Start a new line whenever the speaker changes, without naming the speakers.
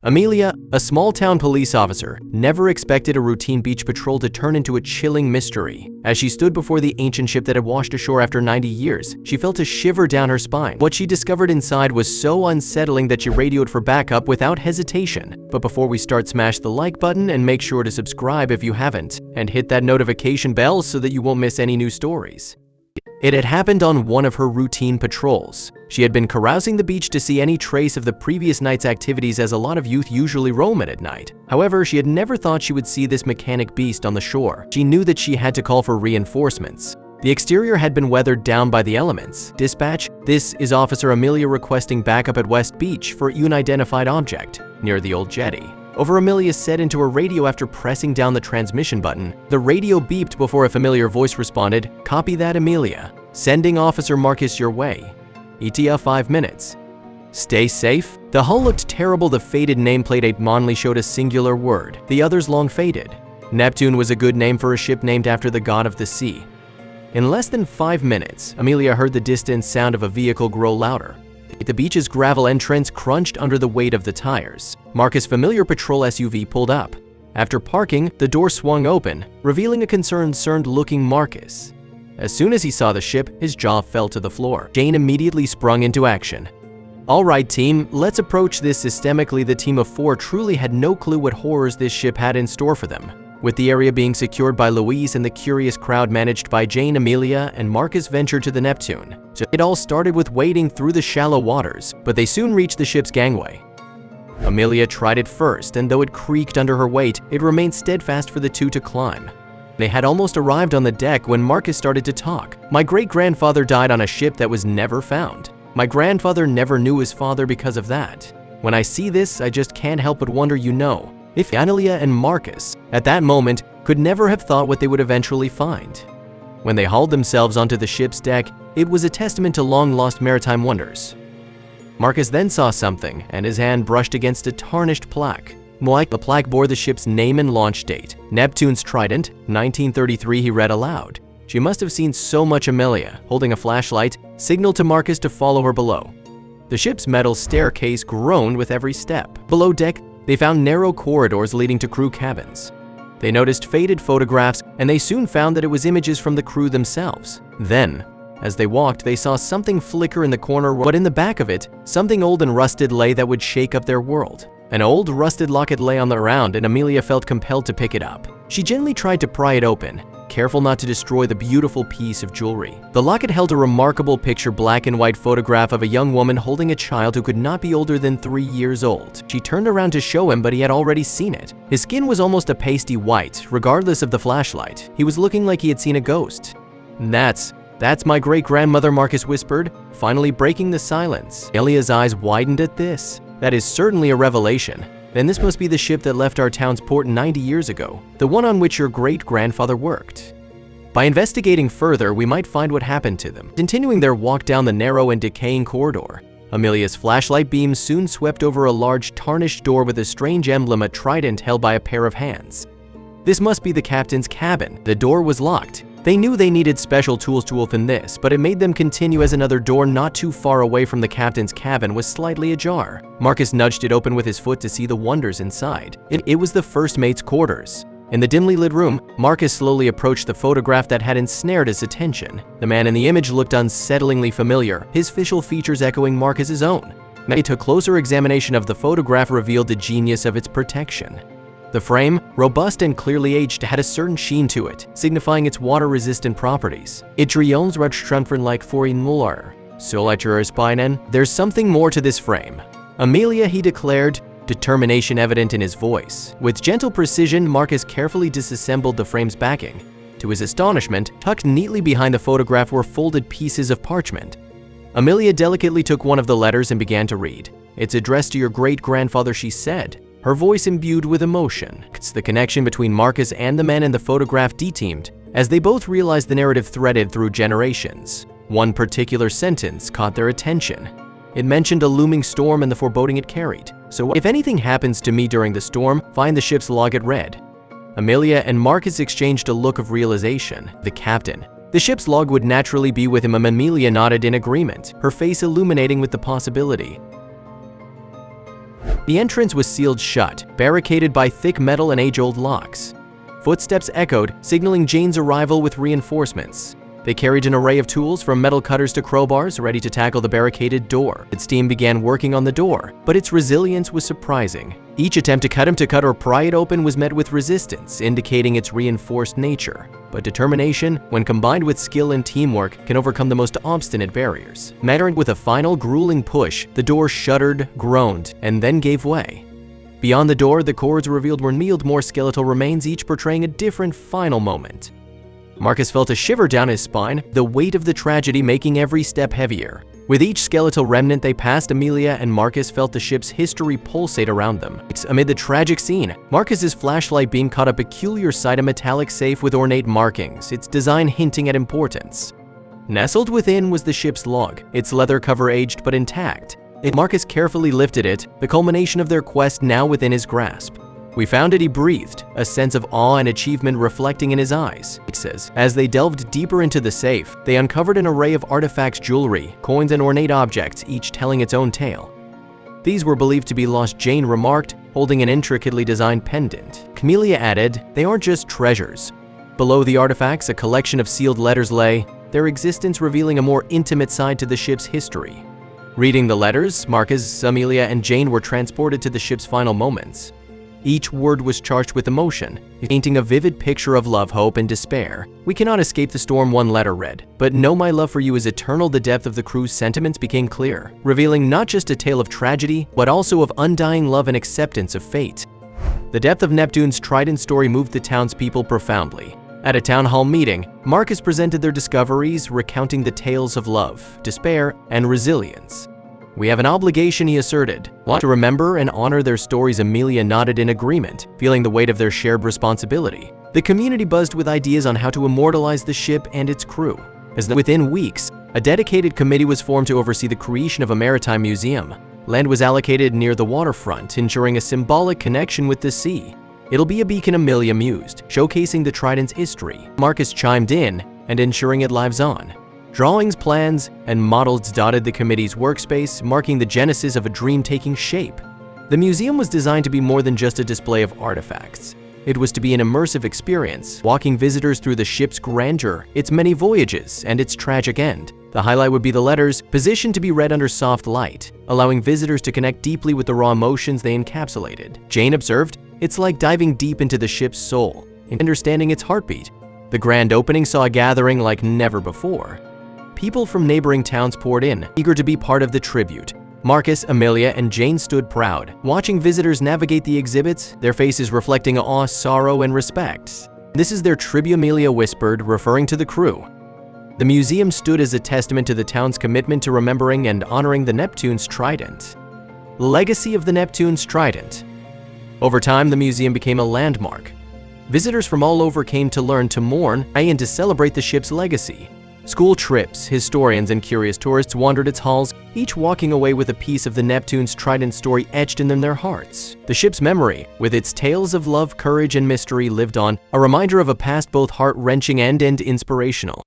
Amelia, a small-town police officer, never expected a routine beach patrol to turn into a chilling mystery. As she stood before the ancient ship that had washed ashore after 90 years, she felt a shiver down her spine. What she discovered inside was so unsettling that she radioed for backup without hesitation. But before we start, smash the like button and make sure to subscribe if you haven't, and hit that notification bell so that you won't miss any new stories. It had happened on one of her routine patrols. She had been carousing the beach to see any trace of the previous night's activities, as a lot of youth usually roam it at night. However, she had never thought she would see this mechanic beast on the shore. She knew that she had to call for reinforcements. The exterior had been weathered down by the elements. Dispatch, this is Officer Amelia requesting backup at West Beach for unidentified object near the old jetty. Over Amelia said into her radio after pressing down the transmission button. The radio beeped before a familiar voice responded, "Copy that, Amelia. Sending Officer Marcus your way. ETA 5 minutes. Stay safe." The hull looked terrible. The faded nameplate only showed a singular word. The others long faded. Neptune was a good name for a ship named after the god of the sea. In less than 5 minutes, Amelia heard the distant sound of a vehicle grow louder. The beach's gravel entrance crunched under the weight of the tires. Marcus' familiar patrol SUV pulled up. After parking, the door swung open, revealing a concerned-looking Marcus. As soon as he saw the ship, his jaw fell to the floor. Jane immediately sprung into action. "All right, team, let's approach this systemically." The team of 4 truly had no clue what horrors this ship had in store for them. With the area being secured by Louise and the curious crowd managed by Jane, Amelia, and Marcus ventured to the Neptune. So it all started with wading through the shallow waters, but they soon reached the ship's gangway. Amelia tried it first, and though it creaked under her weight, it remained steadfast for the two to climb. They had almost arrived on the deck when Marcus started to talk. "My great-grandfather died on a ship that was never found. My grandfather never knew his father because of that. When I see this, I just can't help but wonder, if Amelia and Marcus, at that moment, could never have thought what they would eventually find." When they hauled themselves onto the ship's deck, it was a testament to long-lost maritime wonders. Marcus then saw something, and his hand brushed against a tarnished plaque. The plaque bore the ship's name and launch date. Neptune's Trident, 1933, he read aloud. She must have seen so much. Amelia, holding a flashlight, signaled to Marcus to follow her below. The ship's metal staircase groaned with every step. Below deck, they found narrow corridors leading to crew cabins. They noticed faded photographs, and they soon found that it was images from the crew themselves. Then, as they walked, they saw something flicker in the corner, but in the back of it, something old and rusted lay that would shake up their world. An old rusted locket lay on the ground, and Amelia felt compelled to pick it up. She gently tried to pry it open, careful not to destroy the beautiful piece of jewelry. The locket held a remarkable picture, black and white photograph of a young woman holding a child who could not be older than 3 years old. She turned around to show him, but he had already seen it. His skin was almost a pasty white, regardless of the flashlight. He was looking like he had seen a ghost. That's my great-grandmother," Marcus whispered, finally breaking the silence. Amelia's eyes widened at this. "That is certainly a revelation. Then this must be the ship that left our town's port 90 years ago, the one on which your great-grandfather worked. By investigating further, we might find what happened to them." Continuing their walk down the narrow and decaying corridor, Amelia's flashlight beam soon swept over a large tarnished door with a strange emblem, a trident held by a pair of hands. This must be the captain's cabin. The door was locked. They knew they needed special tools to open this, but it made them continue as another door not too far away from the captain's cabin was slightly ajar. Marcus nudged it open with his foot to see the wonders inside. It was the first mate's quarters. In the dimly lit room, Marcus slowly approached the photograph that had ensnared his attention. The man in the image looked unsettlingly familiar, his facial features echoing Marcus's own. A closer examination of the photograph revealed the genius of its protection. The frame, robust and clearly aged, had a certain sheen to it, signifying its water-resistant properties. It drillons rutstrunfern like foreign muller. Spinen. There's something more to this frame, Amelia, he declared, determination evident in his voice. With gentle precision, Marcus carefully disassembled the frame's backing. To his astonishment, tucked neatly behind the photograph were folded pieces of parchment. Amelia delicately took one of the letters and began to read. "It's addressed to your great-grandfather," she said, her voice imbued with emotion. The connection between Marcus and the man in the photograph deteamed, as they both realized the narrative threaded through generations. One particular sentence caught their attention. It mentioned a looming storm and the foreboding it carried. "So if anything happens to me during the storm, find the ship's log," it read. Amelia and Marcus exchanged a look of realization. The captain. The ship's log would naturally be with him. Amelia nodded in agreement, her face illuminating with the possibility. The entrance was sealed shut, barricaded by thick metal and age-old locks. Footsteps echoed, signaling Jane's arrival with reinforcements. They carried an array of tools from metal cutters to crowbars, ready to tackle the barricaded door. Its team began working on the door, but its resilience was surprising. Each attempt to cut or pry it open was met with resistance, indicating its reinforced nature. But determination, when combined with skill and teamwork, can overcome the most obstinate barriers. Mattering with a final grueling push, the door shuddered, groaned, and then gave way. Beyond the door, the cords revealed were more skeletal remains, each portraying a different final moment. Marcus felt a shiver down his spine, the weight of the tragedy making every step heavier. With each skeletal remnant they passed, Amelia and Marcus felt the ship's history pulsate around them. Amid the tragic scene, Marcus's flashlight beam caught a peculiar sight, a metallic safe with ornate markings, its design hinting at importance. Nestled within was the ship's log, its leather cover aged but intact. Marcus carefully lifted it, the culmination of their quest now within his grasp. "We found it," he breathed, a sense of awe and achievement reflecting in his eyes. It says, as they delved deeper into the safe, they uncovered an array of artifacts, jewelry, coins, and ornate objects, each telling its own tale. "These were believed to be lost," Jane remarked, holding an intricately designed pendant. Camelia added, "They aren't just treasures." Below the artifacts, a collection of sealed letters lay, their existence revealing a more intimate side to the ship's history. Reading the letters, Marcus, Amelia, and Jane were transported to the ship's final moments. Each word was charged with emotion, painting a vivid picture of love, hope, and despair. "We cannot escape the storm," one letter read, "but know my love for you is eternal." The depth of the crew's sentiments became clear, revealing not just a tale of tragedy, but also of undying love and acceptance of fate. The depth of Neptune's Trident story moved the townspeople profoundly. At a town hall meeting, Marcus presented their discoveries, recounting the tales of love, despair, and resilience. "We have an obligation," he asserted, "to remember and honor their stories." Amelia nodded in agreement, feeling the weight of their shared responsibility. The community buzzed with ideas on how to immortalize the ship and its crew. Within weeks, a dedicated committee was formed to oversee the creation of a maritime museum. Land was allocated near the waterfront, ensuring a symbolic connection with the sea. "It'll be a beacon," Amelia mused, showcasing the Trident's history. Marcus chimed in, and ensuring it lives on. Drawings, plans, and models dotted the committee's workspace, marking the genesis of a dream taking shape. The museum was designed to be more than just a display of artifacts. It was to be an immersive experience, walking visitors through the ship's grandeur, its many voyages, and its tragic end. The highlight would be the letters, positioned to be read under soft light, allowing visitors to connect deeply with the raw emotions they encapsulated. Jane observed, "It's like diving deep into the ship's soul, and understanding its heartbeat." The grand opening saw a gathering like never before. People from neighboring towns poured in, eager to be part of the tribute. Marcus, Amelia, and Jane stood proud, watching visitors navigate the exhibits, their faces reflecting awe, sorrow, and respect. "This is their tribute," Amelia whispered, referring to the crew. The museum stood as a testament to the town's commitment to remembering and honoring the Neptune's Trident. Legacy of the Neptune's Trident. Over time, the museum became a landmark. Visitors from all over came to learn, to mourn, and to celebrate the ship's legacy. School trips, historians, and curious tourists wandered its halls, each walking away with a piece of the Neptune's Trident story etched in their hearts. The ship's memory, with its tales of love, courage, and mystery, lived on, a reminder of a past both heart-wrenching and inspirational.